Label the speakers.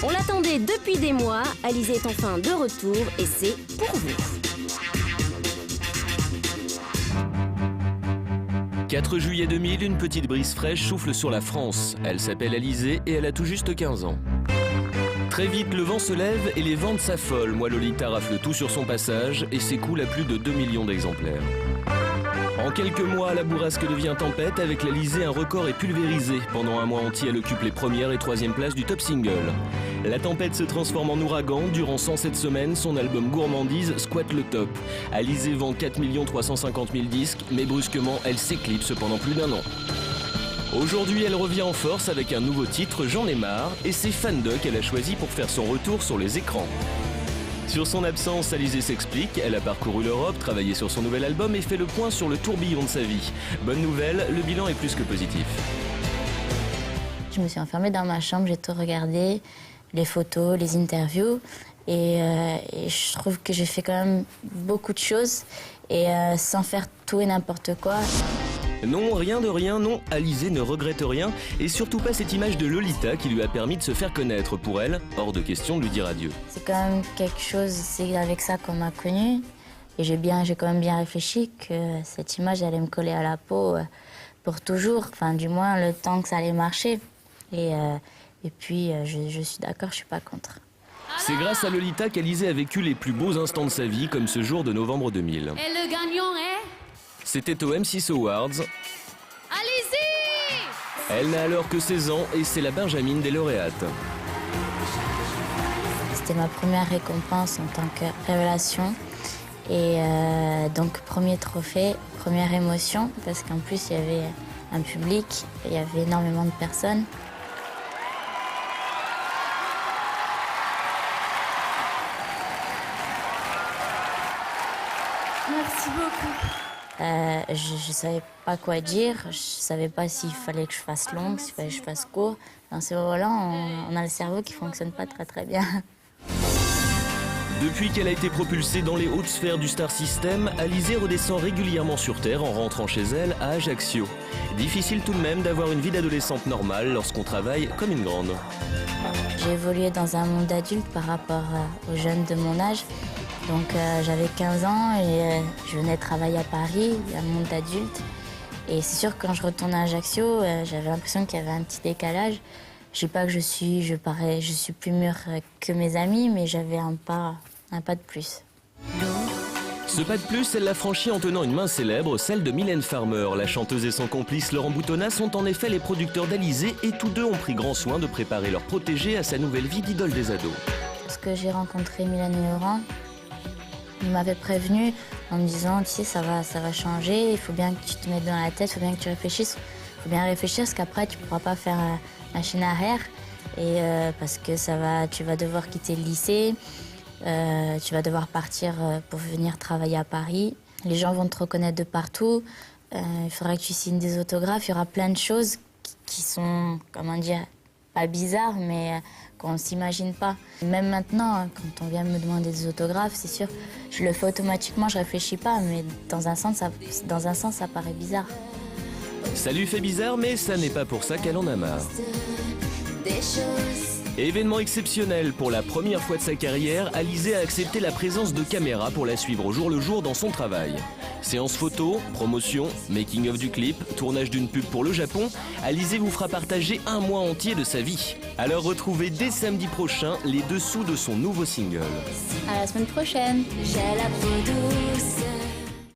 Speaker 1: On l'attendait depuis des mois, Alizée est enfin de retour et c'est pour vous.
Speaker 2: 4 juillet 2000, une petite brise fraîche souffle sur la France. Elle s'appelle Alizée et elle a tout juste 15 ans. Très vite, le vent se lève et les ventes s'affolent. Moi, Lolita rafle tout sur son passage et s'écoule à plus de 2 millions d'exemplaires. En quelques mois, la bourrasque devient tempête. Avec l'Alizée, un record est pulvérisé. Pendant un mois entier, elle occupe les premières et troisième places du top single. La tempête se transforme en ouragan. Durant 107 semaines, son album Gourmandise squatte le top. Alizée vend 4 350 000 disques, mais brusquement, elle s'éclipse pendant plus d'un an. Aujourd'hui, elle revient en force avec un nouveau titre, J'en ai marre, et c'est Fan de qu'elle a choisi pour faire son retour sur les écrans. Sur son absence, Alizée s'explique, elle a parcouru l'Europe, travaillé sur son nouvel album et fait le point sur le tourbillon de sa vie. Bonne nouvelle, le bilan est plus que positif.
Speaker 3: Je me suis enfermée dans ma chambre, j'ai tout regardé, les photos, les interviews, et je trouve que j'ai fait quand même beaucoup de choses, et sans faire tout et n'importe quoi.
Speaker 2: Non, rien de rien, non, Alizée ne regrette rien, et surtout pas cette image de Lolita qui lui a permis de se faire connaître. Pour elle, hors de question de lui dire adieu.
Speaker 3: C'est quand même quelque chose, c'est avec ça qu'on m'a connue, et j'ai quand même bien réfléchi que cette image allait me coller à la peau pour toujours, enfin du moins le temps que ça allait marcher. Et puis je suis d'accord, je suis pas contre.
Speaker 2: C'est grâce à Lolita qu'Alizée a vécu les plus beaux instants de sa vie, comme ce jour de novembre 2000.
Speaker 4: Et le gagnant est...
Speaker 2: C'était au M6 Awards.
Speaker 4: Alizée!
Speaker 2: Elle n'a alors que 16 ans et c'est la Benjamine des lauréates.
Speaker 3: C'était ma première récompense en tant que révélation. Et donc premier trophée, première émotion, parce qu'en plus il y avait un public, il y avait énormément de personnes.
Speaker 4: Merci beaucoup.
Speaker 3: Je savais pas quoi dire, je savais pas s'il fallait que je fasse longue, s'il fallait que je fasse court. Dans ces moments-là, on a le cerveau qui fonctionne pas très bien.
Speaker 2: Depuis qu'elle a été propulsée dans les hautes sphères du Star System, Alizée redescend régulièrement sur Terre en rentrant chez elle à Ajaccio. Difficile tout de même d'avoir une vie d'adolescente normale lorsqu'on travaille comme une grande.
Speaker 3: J'ai évolué dans un monde adulte par rapport aux jeunes de mon âge. Donc j'avais 15 ans et je venais travailler à Paris, un monde d'adulte. Et c'est sûr que quand je retournais à Ajaccio, j'avais l'impression qu'il y avait un petit décalage. Je dis pas que je suis plus mûre que mes amis, mais j'avais un pas de plus.
Speaker 2: Ce pas de plus, elle l'a franchi en tenant une main célèbre, celle de Mylène Farmer. La chanteuse et son complice Laurent Boutonnat sont en effet les producteurs d'Alizée et tous deux ont pris grand soin de préparer leur protégé à sa nouvelle vie d'idole des ados.
Speaker 3: Lorsque j'ai rencontré Mylène et Laurent, ils m'avaient prévenu en me disant, tu sais, ça va changer, il faut bien que tu te mettes dans la tête, il faut bien que tu réfléchisses. Il faut bien réfléchir parce qu'après, tu ne pourras pas faire machine arrière. Et parce que tu vas devoir quitter le lycée, tu vas devoir partir pour venir travailler à Paris. Les gens vont te reconnaître de partout. Il faudra que tu signes des autographes. Il y aura plein de choses qui sont, comment dire, pas bizarres, mais qu'on ne s'imagine pas. Même maintenant, quand on vient me demander des autographes, c'est sûr, je le fais automatiquement, je réfléchis pas, mais dans un sens, ça paraît bizarre.
Speaker 2: Ça lui fait bizarre, mais ça n'est pas pour ça qu'elle en a marre. Événement exceptionnel, pour la première fois de sa carrière, Alizée a accepté la présence de caméras pour la suivre au jour le jour dans son travail. Séance photo, promotion, making-of du clip, tournage d'une pub pour le Japon, Alizée vous fera partager un mois entier de sa vie. Alors retrouvez dès samedi prochain les dessous de son nouveau single.
Speaker 3: À la semaine prochaine.
Speaker 1: J'ai la peau douce.